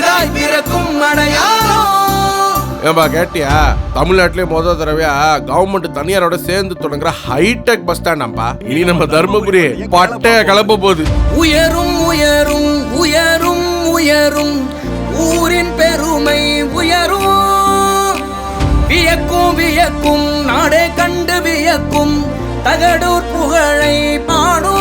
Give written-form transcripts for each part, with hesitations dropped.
புதிதாய் பிறக்கும் அடையாளம். ஏன்பா கேட்டியா? தமிழ்நாட்டிலே முதல் தடவையா கவர்மெண்ட் தனியாரோட சேர்ந்து தொடங்குற ஹைடெக் பஸ் ஸ்டாண்டாம்பா. இனி நம்ம தர்மபுரி பட்டைய கிளம்ப போகுது. உயரும் உயரும் உயரும் உயரும் ஊரின் பெருமை உயரும். வியக்கும் வியக்கும் நாடே கண்டு வியக்கும் தகடூர் புகழை பாடும்.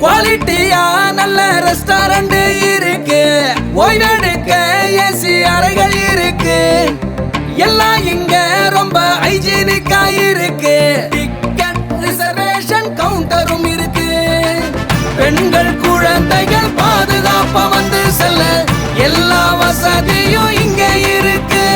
குவாலிட்டியா நல்ல ரெஸ்டாரண்ட் இருக்கு, ஓய்வெடுக்க ஏசி அறைகள் இருக்கு, எல்லாம் இங்க ரொம்ப ஹைஜீனிக்கா இருக்கு. டிக்கெட் ரிசர்வேஷன் கவுண்டரும் இருக்கு. பெண்கள் குழந்தைகள் பாதுகாப்பா வந்து செல்ல எல்லா வசதியும் இங்க இருக்கு.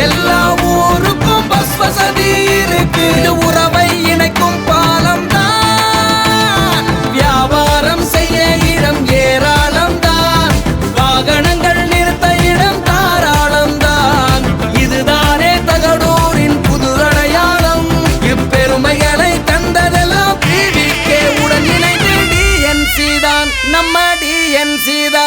எல்லா ஊருக்கும் பஸ் வசதி இருக்கு. இது உறவை இணைக்கும் பாலம் தான். வியாபாரம் செய்ய இடம் ஏராளம் தான். வாகனங்கள் நிறுத்த இடம் தாராளம் தான். இதுதானே தகடூரின் புது அடையாளம். இப்பெருமைகளை தந்ததெல்லாம் PVK உடன் இணைந்து DNC தான், நம்ம DNC தான்.